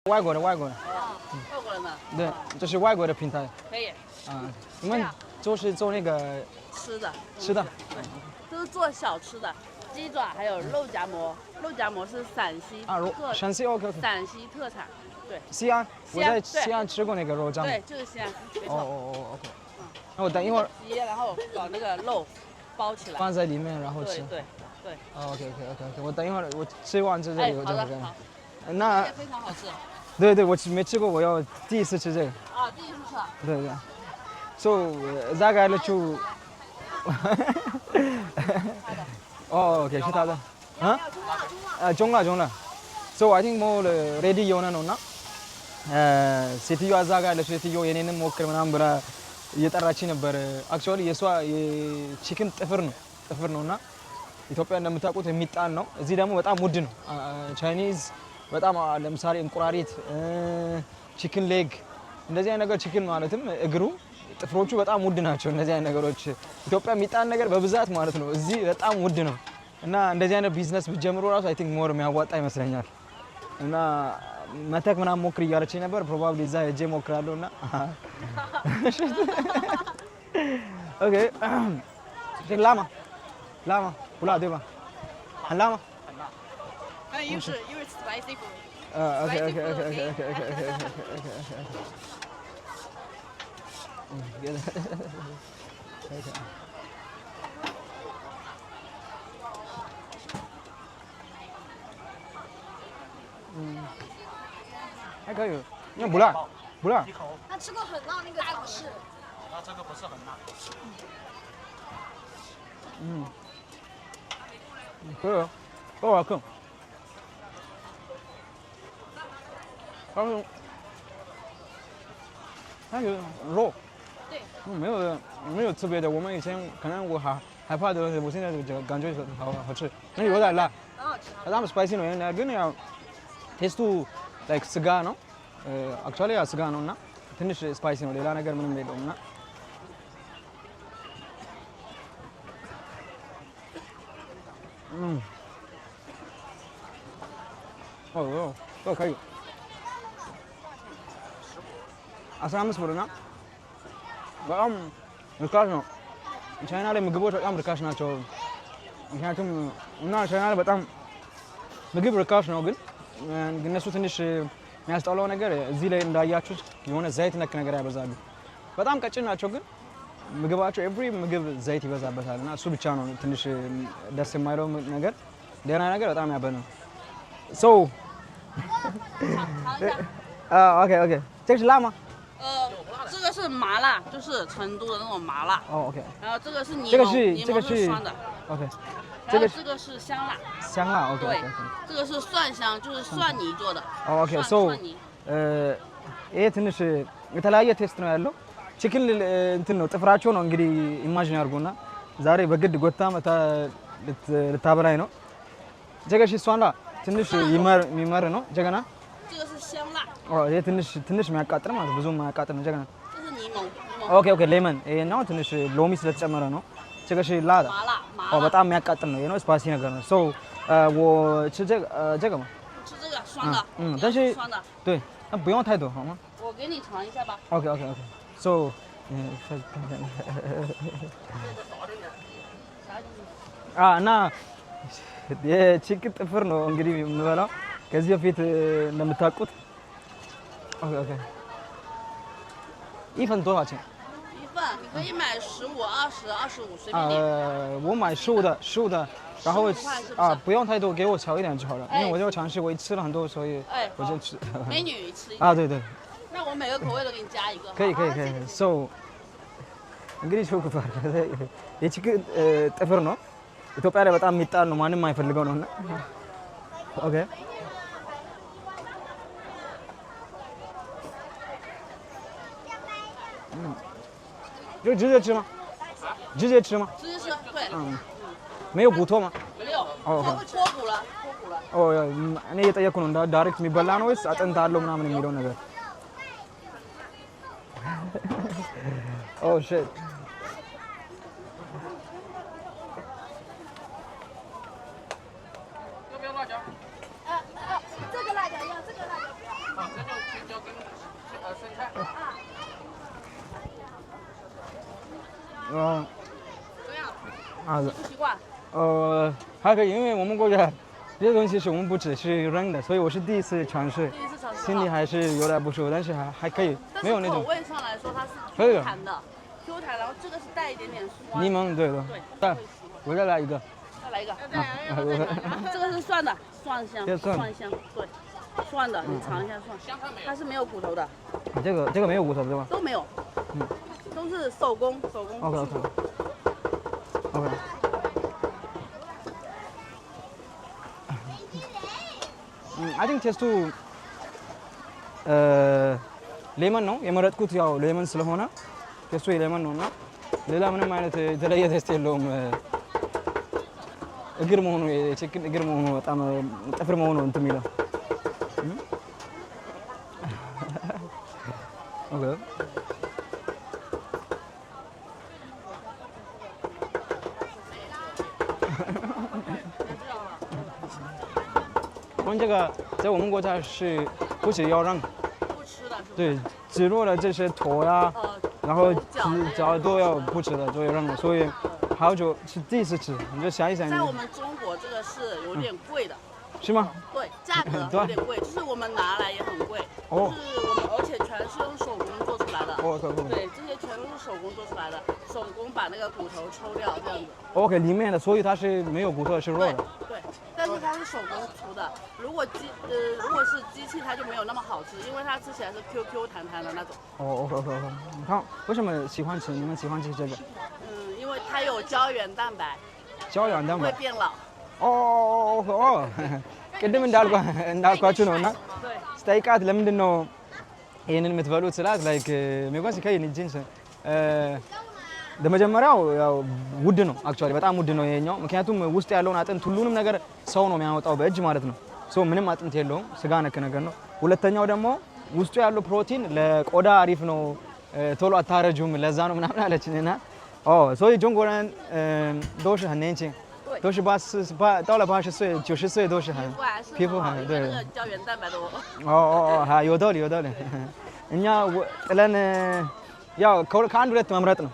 外国人。外国人的。对，这是外国的平台。可以。你们就是做那个吃的。对，都是做小吃的，鸡爪还有肉夹馍。肉夹馍是陕西陕西 OK。陕西特产。对。西安，我在西安吃过那个肉夹馍。对，就是西安。没错。OK。那我等一会儿。鸡，然后把那个肉包起来，放在里面，然后吃。对。OK。我等一会儿，我吃完这里我就回来。好。那非常好吃。对，我没吃过，我要第一次吃这个。第一次吃。对。እዛ ጋር ያለችው ኦኬ ሽታለ ጆንላ አይ ቲንክ ሞር ሬዲ እየሆነ ነው እና ሴትዮዋ እዛ ጋር ያለችው ሴትዮ የኔንም ሞክር ምናምን ብላ እየጠራችኝ ነበር። አክቹዋሊ የሷ የቺክን ጥፍር ነው እና ኢትዮጵያ እንደምታውቁት የሚጣል ነው። እዚህ ደግሞ በጣም ውድ ነው። ቻይኒዝ በጣም ለምሳሌ እንቁራሪት፣ ቺክን ሌግ እንደዚህ አይነት ነገር ቺክን ማለትም እግሩ ጥፍሮቹ በጣም ውድ ናቸው። እነዚህ አይነት ነገሮች ኢትዮጵያ የሚጣል ነገር በብዛት ማለት ነው እዚህ በጣም ውድ ነው እና እንደዚህ አይነት ቢዝነስ ብትጀምሩ ራሱ አይ ቲንክ ሞር የሚያዋጣ ይመስለኛል። እና መተክ ምናምን ሞክር እያለችኝ ነበር። ፕሮባብሊ እዛ ሄጄ ሞክራለሁ እና ኦኬ ላማ ሁላ ዴባ ላማ因为 spicy food。OK。还可以，那不辣。他吃过很辣那个早市。这个不是很辣。可以，多少克？它有肉。对。没有特别的，我们以前可能我害怕的，我现在感觉好吃，但是有点辣。很好吃。በጣም ስፓይሲ ነው ግን ያው ቴስቱ ላይክ ስጋ ነው። አክቹአሊ ያ ስጋ ነውና ትንሽ ስፓይሲ ነው፣ ሌላ ነገር ምንም የለውምና可以 15 ብር እና በጣም ርካሽ ነው። ቻይና ላይ ምግቦች በጣም ርካሽ ናቸው። ምክንያቱም እና ቻይና ላይ በጣም ምግብ ርካሽ ነው፣ ግን እነሱ ትንሽ የሚያስጠላው ነገር እዚህ ላይ እንዳያችሁት የሆነ ዘይት ነክ ነገር ያበዛሉ። በጣም ቀጭን ናቸው፣ ግን ምግባቸው ኤቭሪ ምግብ ዘይት ይበዛበታል እና እሱ ብቻ ነው ትንሽ ደስ የማይለው ነገር። ሌላ ነገር በጣም ያበነ ነው። OK， 这个是辣吗？这个是麻辣，就是成都的那种麻辣。OK。然后这个是柠檬，这个是酸的。OK。这个是香辣。香辣 OK。对，这个是蒜香，就是蒜泥做的。OK。ይሄ ትንሽ የተለያየ ቴስት ነው ያለው። ቺክን እንትን ነው ጥፍራቸው ነው እንግዲህ ኢማጂን ያርጉና ዛሬ በግድ ጎታ መታ ልታበላኝ ነው።这个是酸辣，ትንሽ የሚመር ነው ጀገና።这个是香辣。ይሄ ትንሽ የሚያቃጥል ማለት ብዙም የማያቃጥል ነው ጀገና።这是柠檬。OK ሌመን ይሄኛው ትንሽ ሎሚ ስለተጨመረ ነው።这个是辣的。麻辣。በጣም የሚያቃጥል ነው። ይሄ ነው ስፓይሲ ነገር ነው።我吃这个吗？吃这个酸的。但是酸的。对，那不用太多好吗？我给你尝一下吧。OK。እና የቺክን ጥፍር ነው እንግዲህ የምበላው ከዚህ በፊት እንደምታውቁት። OK。一份多少钱？一份你可以买15、20、25随便点。我买15的，然后不用太多，给我少一点就好了，因为我这个尝试我吃了很多，所以我就吃。美女吃一点。对。那我每个口味都给你加一个。可以。እንግዲህ ሾክ ባር የቺክን ጥፍር ነው ኢትዮጵያ ላይ በጣም የሚጣል ነው፣ ማንም አይፈልገው ነውና። OK。就直接吃吗？直接吃吗？直接吃，对。没有骨头吗？没有。脱骨了。እኔ እየጠየኩ ነው ዳይሬክት የሚበላ ነው ወይስ አጥንት አለው ምናምን የሚለው ነገር። shit。这个辣椒要，这个辣椒不要。不习惯。还可以，因为我们国家这些东西是我们不吃，是扔的，所以我是第一次尝试，第一次尝试。心里还是有点不舒服，但是还可以，没有那种口味上来说它是可以 Q 弹的，Q 弹，然后这个是带一点点酸。柠檬，对的。对。我再来一个。再来一个。这个是蒜的，蒜香，蒜香，对，蒜的，你尝一下蒜，它是没有骨头的。这个没有骨头对吧？都没有，都是手工。OK。I think ቴስቱ ሌመን ነው የመረጥኩት። ያው ሌመን ስለሆነ ቴስቱ የሌመን ነውና ሌላ ምንም አይነት የተለየ ቴስት የለውም። እግር መሆኑ የቺክን እግር መሆኑ በጣም ጥፍር መሆኑ እንትን የሚለው ኦኬ这个在我们国家是不许要让，不吃的，对，脂弱的这些头呀，然后脚都要不吃的，都要让的，所以好久是第一次吃，你就想一想。在我们中国这个是有点贵的，是吗？对，价格有点贵，就是我们拿来也很贵，就是我们而且全是用手工做出来的，对，这些全都是手工做出来的，手工把那个骨头抽掉这样子。OK， 里面的，所以它是没有骨头，是肉的。对，但是它是手工出的。如果是机器，它就没有那么好吃，因为它吃起来是 QQ 弹弹的那种。OK。你看为什么喜欢吃？你们喜欢吃这个？因为它有胶原蛋白。胶原蛋白。会变老。ቅድም እንዳልኳችሁ ነው እና ስጠይቃት ለምንድን ነው ይህንን የምትበሉት ስላት ላይክ ሜጓስ ከይን ጂንስ ለመጀመሪያው ያው ውድ ነው አክቹአሊ በጣም ውድ ነው ይሄኛው ምክንያቱም ውስጥ ያለውን አጥንት ሁሉንም ነገር ሰው ነው የሚያወጣው በእጅ ማለት ነው ሶ ምንም አጥንት የለውም ስጋ ነክ ነገር ነው ሁለተኛው ደግሞ ውስጡ ያለው ፕሮቲን ለቆዳ አሪፍ ነው ቶሎ አታረጁም ለዛ ነው ምናምን አለችኝና ሶ ጆንጎራን ዶሽ ሀኔንቺ都是到了80岁、90岁都是很皮肤很对。胶原蛋白的有道理。እኛ ጥለን ያው ከአንድ ሁለት መምረጥ ነው።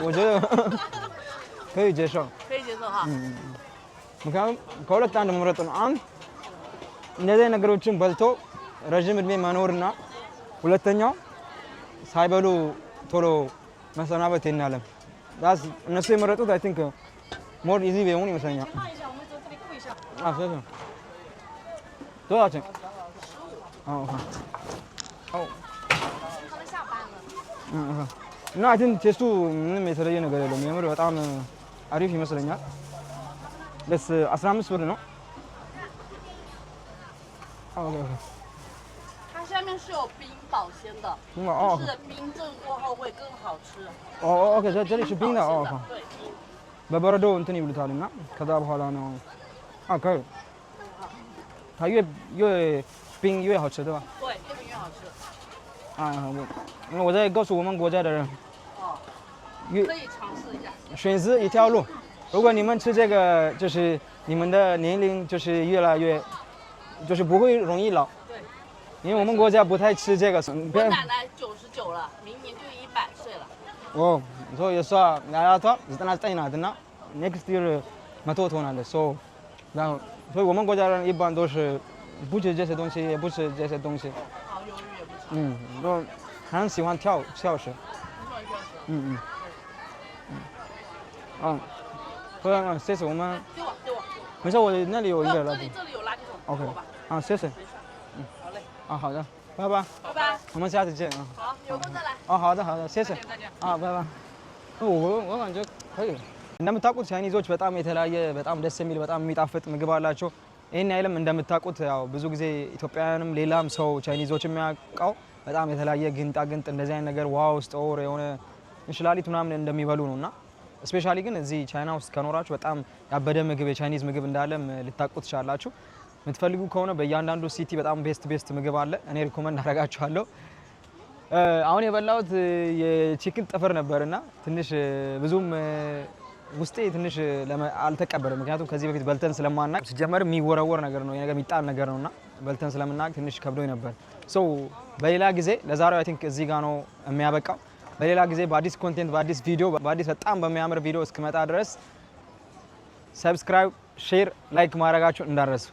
我觉得可以接受。可以接受哈。ምክንያቱም ከሁለት አንድ መምረጥ ነው። አንድ እንደዚህ ነገሮችን በልቶ ረጅም እድሜ መኖርና ሁለተኛው ሳይበሉ ቶሎ መሰናበት የናለም እነሱ የመረጡት አይ ቲንክ ሞር ኢዚ ቢሆን ይመስለኛል።多少钱？እና አይ ቲንክ ቴስቱ ምንም የተለየ ነገር የለውም። የምር በጣም አሪፍ ይመስለኛል። ለስ 15 ብር ነው።下面是有冰保鲜的，就是冰镇过后会更好吃。OK， 这里是冰的对。በበረዶ እንትን ይብሉታልና ከዛ በኋላ ነው可以。它越冰越好吃，对吧？对，越冰越好吃。我再告诉我们国家的人，可以尝试一下。选择一条路，如果你们吃这个，就是你们的年龄就是越来越，就是不会容易老。因为我们国家不太吃这个。我奶奶99了，明年就100岁了。所以说አያቷ 99 ናትና ኔክስት ይር 100 ትሆናለች።所以我们国家人一般都是不吃这些东西，也不吃这些东西。鱿鱼也不吃。都很喜欢跳食。很喜欢跳食。谢谢我们。丢我。没事，我那里有一个垃圾。这里有垃圾桶。OK。谢谢。好嘞。好的，拜拜。我们下次见啊。好，有空再来。好的，谢谢。拜拜。我感觉可以。እንደምታውቁት ቻይኒዞች በጣም የተለያየ በጣም ደስ የሚል በጣም የሚጣፍጥ ምግብ አላቸው። ይሄን አይልም እንደምታውቁት ያው ብዙ ጊዜ ኢትዮጵያውያንም ሌላም ሰው ቻይኒዞች የሚያውቀው በጣም የተለያየ ግንጣግንጥ እንደዚህ አይነት ነገር ውሃ ውስጥ ኦር የሆነ እንሽላሊት ምናምን እንደሚበሉ ነውና ስፔሻሊ ግን እዚህ ቻይና ውስጥ ከኖራችሁ በጣም ያበደ ምግብ የቻይኒዝ ምግብ እንዳለም ልታውቁት ትችላላችሁ። የምትፈልጉ ከሆነ በእያንዳንዱ ሲቲ በጣም ቤስት ምግብ አለ። እኔ ሪኮመንድ አደርጋችኋለሁ። አሁን የበላሁት የቺክን ጥፍር ነበርና ትንሽ ብዙም ውስጤ ትንሽ አልተቀበለም። ምክንያቱም ከዚህ በፊት በልተን ስለማናቅ ሲጀመር የሚወረወር ነገር ነው የነገር የሚጣል ነገር ነውና በልተን ስለምናቅ ትንሽ ከብዶኝ ነበር። ሶ በሌላ ጊዜ ለዛሬው አይ ቲንክ እዚህ ጋር ነው የሚያበቃው። በሌላ ጊዜ በአዲስ ኮንቴንት በአዲስ ቪዲዮ በአዲስ በጣም በሚያምር ቪዲዮ እስክመጣ ድረስ ሰብስክራይብ፣ ሼር፣ ላይክ ማድረጋችሁን እንዳትረሱ።